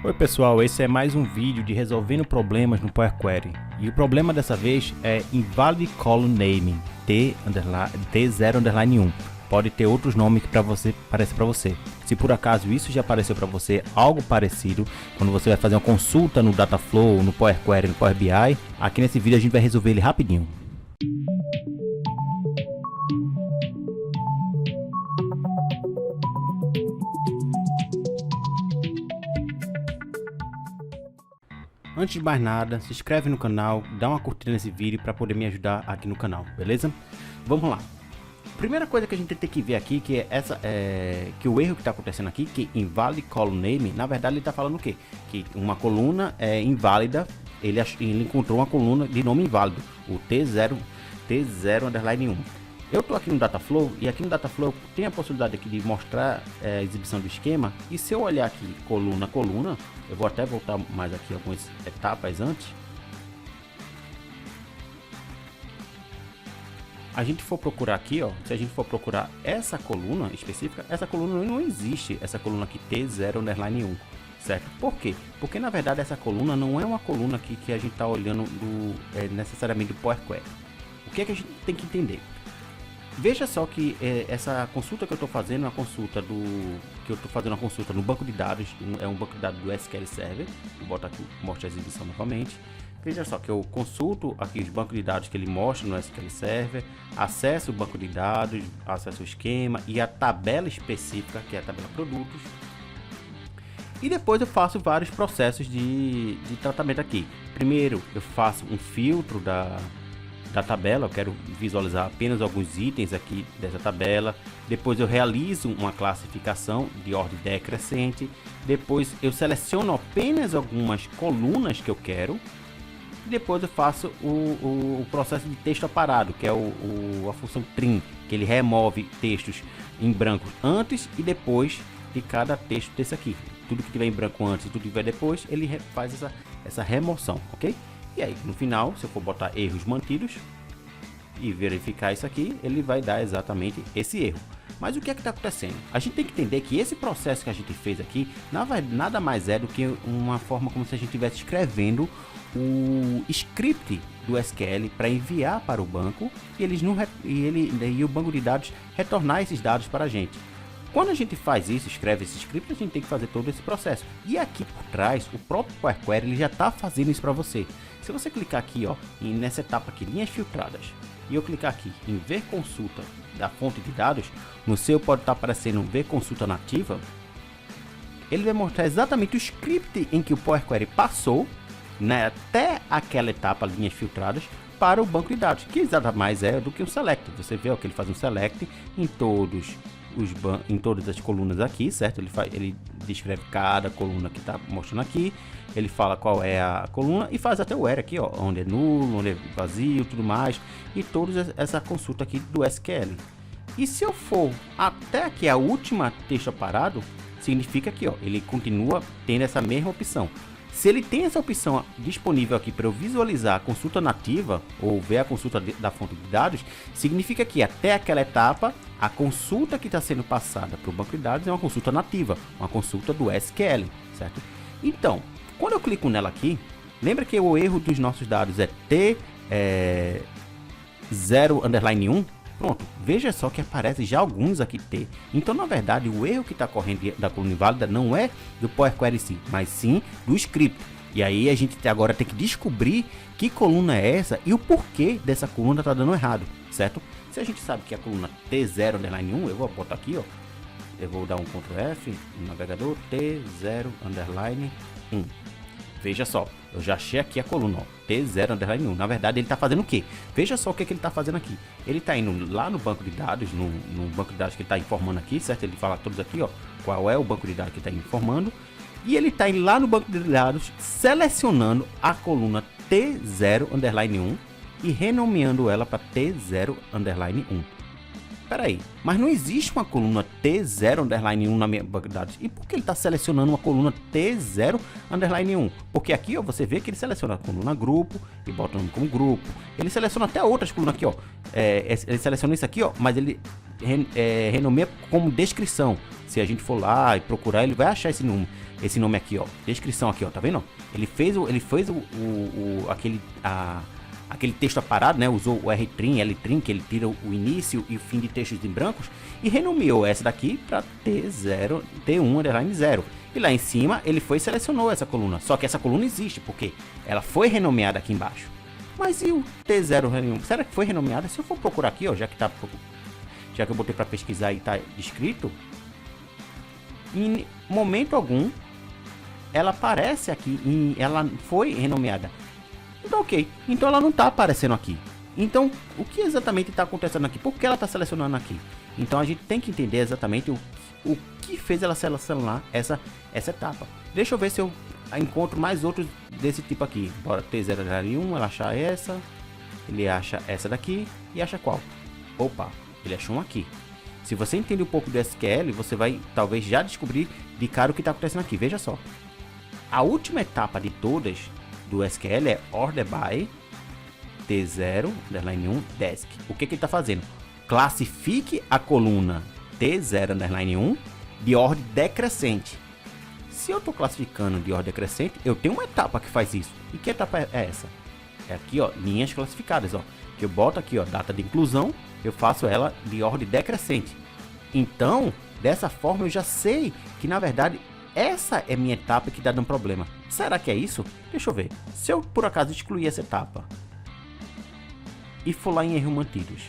Oi pessoal, esse é mais um vídeo de resolvendo problemas no Power Query. E o problema dessa vez é Invalid Column Naming, T0_1. Pode ter outros nomes que aparece para você. Se por acaso isso já apareceu para você, algo parecido, quando você vai fazer uma consulta no Dataflow, no Power Query, no Power BI, aqui nesse vídeo a gente vai resolver ele rapidinho. Antes de mais nada, se inscreve no canal, dá uma curtida nesse vídeo para poder me ajudar aqui no canal, beleza? Vamos lá. Primeira coisa que a gente tem que ver aqui, que é que o erro que está acontecendo aqui, que invalid column name, na verdade ele está falando o quê? Que uma coluna é inválida, ele encontrou uma coluna de nome inválido, o T0_1. Eu estou aqui no Dataflow e aqui no Dataflow tem a possibilidade aqui de mostrar a exibição do esquema. E se eu olhar aqui coluna a coluna, eu vou até voltar mais aqui algumas etapas antes. A gente for procurar aqui, ó, se a gente for procurar essa coluna específica, essa coluna não existe, essa coluna aqui T0_1, certo? Por quê? Porque na verdade essa coluna não é uma coluna aqui que a gente está olhando necessariamente do Power Query. O que é que a gente tem que entender? Veja só que essa consulta que eu estou fazendo é uma consulta uma consulta no banco de dados, é um banco de dados do SQL Server. Vou botar aqui, mostro a exibição novamente. Veja só que eu consulto aqui os bancos de dados que ele mostra no SQL Server, acesso o banco de dados, acesso o esquema e a tabela específica, que é a tabela produtos. E depois eu faço vários processos de tratamento aqui. Primeiro eu faço um filtro da tabela, eu quero visualizar apenas alguns itens aqui dessa tabela. Depois eu realizo uma classificação de ordem decrescente. Depois eu seleciono apenas algumas colunas que eu quero. Depois eu faço o processo de texto aparado, que é a função trim, que ele remove textos em branco antes e depois de cada texto desse aqui. Tudo que tiver em branco antes e tudo que tiver depois, ele faz essa remoção, ok? E aí, no final, se eu for botar erros mantidos e verificar isso aqui, ele vai dar exatamente esse erro. Mas o que é que está acontecendo? A gente tem que entender que esse processo que a gente fez aqui nada mais é do que uma forma como se a gente estivesse escrevendo o script do SQL para enviar para o banco e o banco de dados retornar esses dados para a gente. Quando a gente faz isso, escreve esse script, a gente tem que fazer todo esse processo. E aqui por trás, o próprio Power Query ele já está fazendo isso para você. Se você clicar aqui, ó, nessa etapa aqui, linhas filtradas, e eu clicar aqui em ver consulta da fonte de dados, no seu pode estar aparecendo ver consulta nativa, ele vai mostrar exatamente o script em que o Power Query passou, né, até aquela etapa, linhas filtradas, para o banco de dados, que nada mais é do que um select. Você vê ó, que ele faz um select em todas as colunas aqui, certo? Ele descreve cada coluna que está mostrando aqui, ele fala qual é a coluna e faz até o where aqui, ó, onde é nulo, onde é vazio, tudo mais, e toda essa consulta aqui do SQL. E se eu for até aqui a última texto parado, significa que ó, ele continua tendo essa mesma opção. Se ele tem essa opção disponível aqui para eu visualizar a consulta nativa ou ver a consulta da fonte de dados, significa que até aquela etapa, a consulta que está sendo passada para o banco de dados é uma consulta nativa, uma consulta do SQL, certo? Então, quando eu clico nela aqui, lembra que o erro dos nossos dados é T0_1? Pronto, veja só que aparece já alguns aqui T. Então, na verdade, o erro que está correndo da coluna inválida não é do Power Query sim, mas sim do script. E aí a gente agora tem que descobrir que coluna é essa e o porquê dessa coluna está dando errado, certo? Se a gente sabe que a coluna T0_1, eu vou botar aqui, ó. Eu vou dar um Ctrl F no navegador, T0_1. Veja só, eu já achei aqui a coluna, ó, T0_1. Na verdade, ele está fazendo o quê? Veja só o que ele está fazendo aqui. Ele está indo lá no banco de dados, no banco de dados que ele está informando aqui, certo? Ele fala todos aqui, ó, qual é o banco de dados que está informando. E ele está indo lá no banco de dados, selecionando a coluna T0_1 e renomeando ela para T0_1. Espera aí, mas não existe uma coluna T0_1 na minha banco de dados. E por que ele está selecionando uma coluna T0_1? Porque aqui ó, você vê que ele seleciona a coluna grupo e bota o nome como grupo. Ele seleciona até outras colunas aqui, ó. Ele seleciona isso aqui, ó, mas ele renomeia como descrição. Se a gente for lá e procurar, ele vai achar esse nome aqui, ó, descrição aqui, ó, tá vendo? Ele fez aquele texto aparado, né? Usou o Rtrim, Ltrim, que ele tira o início e o fim de textos em brancos e renomeou essa daqui para T1_0. E lá em cima ele selecionou essa coluna. Só que essa coluna existe porque ela foi renomeada aqui embaixo. Mas e o T0? Será que foi renomeada? Se eu for procurar aqui, ó, já que eu botei para pesquisar e tá descrito, em momento algum ela aparece aqui, ela foi renomeada. Então ok, então ela não está aparecendo aqui. Então o que exatamente está acontecendo aqui? Por que ela está selecionando aqui? Então a gente tem que entender exatamente o que fez ela selecionar essa etapa. Deixa eu ver se eu encontro mais outros desse tipo aqui. Bora, T001, ela acha essa, ele acha essa daqui e acha qual? Opa, ele achou um aqui. Se você entende um pouco do SQL, você vai talvez já descobrir de cara o que está acontecendo aqui. Veja só, a última etapa de todas do SQL é order by T0_1 desk. O que ele está fazendo? Classifique a coluna T0_1 de ordem decrescente. Se eu estou classificando de ordem decrescente, eu tenho uma etapa que faz isso. E que etapa é essa? É aqui, ó, linhas classificadas, ó. Que eu boto aqui, ó, data de inclusão, eu faço ela de ordem decrescente. Então, dessa forma eu já sei que na verdade essa é minha etapa que está dando problema. Será que é isso? Deixa eu ver. Se eu por acaso excluir essa etapa e for lá em erros mantidos,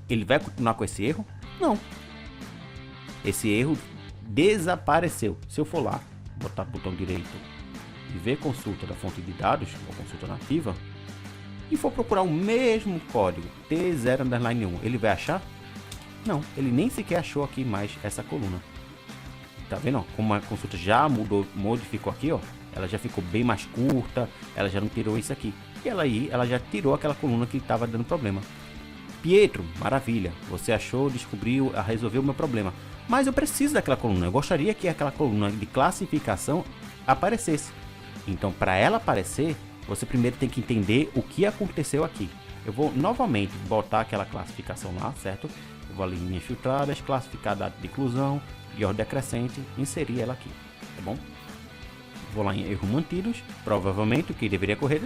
ele vai continuar com esse erro? Não. Esse erro desapareceu. Se eu for lá, botar o botão direito e ver consulta da fonte de dados, ou consulta nativa, e for procurar o mesmo código T0_1, ele vai achar? Não, ele nem sequer achou aqui mais essa coluna. Tá vendo, ó? Como a consulta já modificou aqui, ó, ela já ficou bem mais curta, ela já não tirou isso aqui. E ela já tirou aquela coluna que estava dando problema. Pietro, maravilha, você achou, descobriu, resolveu o meu problema. Mas eu preciso daquela coluna, eu gostaria que aquela coluna de classificação aparecesse. Então, para ela aparecer, você primeiro tem que entender o que aconteceu aqui. Eu vou novamente botar aquela classificação lá, certo? Eu vou ali em linhas filtradas, classificar data de inclusão, de ordem decrescente, inserir ela aqui, tá bom? Vou lá em erros mantidos, provavelmente o que deveria ocorrer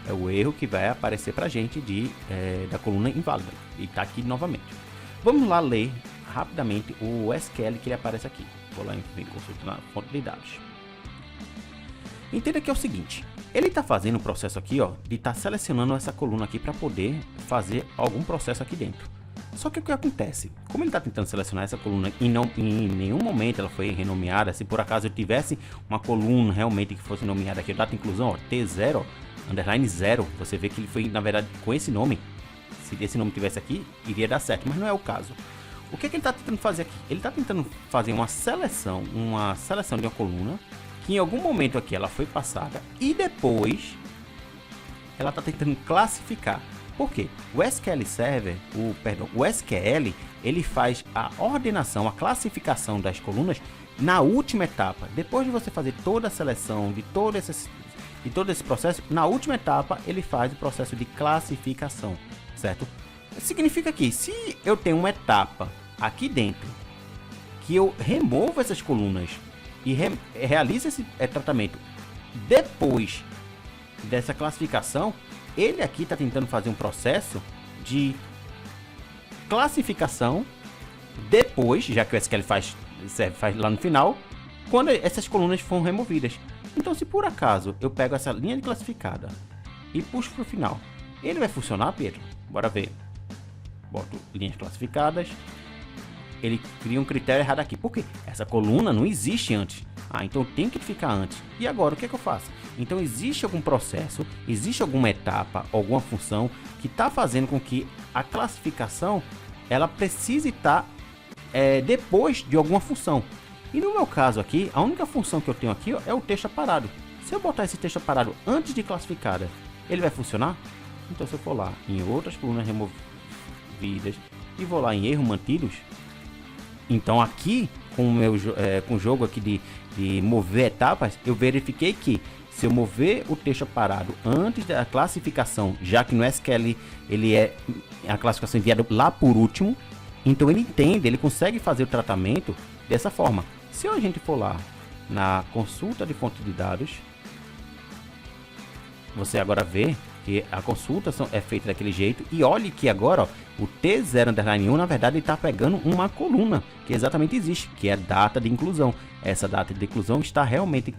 é o erro que vai aparecer pra gente da coluna inválida, e tá aqui novamente. Vamos lá ler rapidamente o SQL que ele aparece aqui. Vou lá em consulta na fonte de dados. Entenda que é o seguinte, ele está fazendo um processo aqui, ó, de estar selecionando essa coluna aqui para poder fazer algum processo aqui dentro. Só que o que acontece? Como ele está tentando selecionar essa coluna e não em nenhum momento ela foi renomeada, se por acaso eu tivesse uma coluna realmente que fosse nomeada aqui, data de inclusão, ó, T0_0, você vê que ele foi, na verdade, com esse nome. Se esse nome tivesse aqui, iria dar certo, mas não é o caso. O que ele está tentando fazer aqui? Ele está tentando fazer uma seleção de uma coluna que em algum momento aqui ela foi passada e depois ela está tentando classificar. Por quê? O SQL Server, o SQL, ele faz a ordenação, a classificação das colunas na última etapa. Depois de você fazer toda a seleção de todo esse processo, na última etapa ele faz o processo de classificação, certo? Significa que se eu tenho uma etapa aqui dentro que eu removo essas colunas e realizo esse tratamento depois dessa classificação, ele aqui está tentando fazer um processo de classificação depois, já que o SQL faz lá no final, quando essas colunas foram removidas. Então, se por acaso eu pego essa linha de classificada e puxo para o final, ele vai funcionar, Pedro? Bora ver. Boto linhas classificadas. Ele cria um critério errado aqui. Por quê? Essa coluna não existe antes. Ah, então tem que ficar antes. E agora, o que é que eu faço? Então, existe algum processo, existe alguma etapa, alguma função que está fazendo com que a classificação ela precise estar depois de alguma função. E no meu caso aqui, a única função que eu tenho aqui, ó, é o texto aparado. Se eu botar esse texto aparado antes de classificada, ele vai funcionar? Então, se eu for lá em outras colunas removidas e vou lá em erros mantidos, então aqui com o jogo aqui de mover etapas, eu verifiquei que se eu mover o texto parado antes da classificação, já que no SQL ele é a classificação enviada lá por último, Então ele entende, ele consegue fazer o tratamento dessa forma. Se a gente for lá na consulta de fonte de dados, você agora vê que a consulta é feita daquele jeito. E olhe que agora, ó, o T0_1, na verdade, está pegando uma coluna que exatamente existe, que é a data de inclusão. Essa data de inclusão está realmente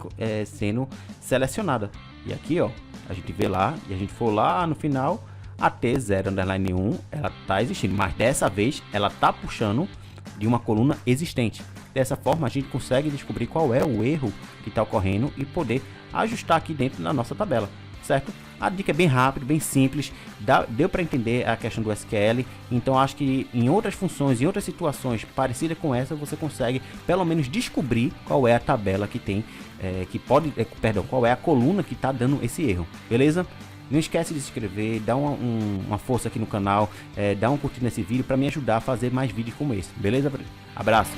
sendo selecionada. E aqui, ó, a gente vê lá, e a gente for lá no final, a T0_1, ela está existindo. Mas dessa vez, ela está puxando de uma coluna existente. Dessa forma, a gente consegue descobrir qual é o erro que está ocorrendo e poder ajustar aqui dentro da nossa tabela, certo? A dica é bem rápida, bem simples, deu para entender a questão do SQL. Então acho que em outras funções, em outras situações parecidas com essa, você consegue pelo menos descobrir qual é a tabela que tem, qual é a coluna que está dando esse erro, beleza? Não esquece de se inscrever, dá uma força aqui no canal, dá um curtir nesse vídeo para me ajudar a fazer mais vídeos como esse, beleza? Abraço!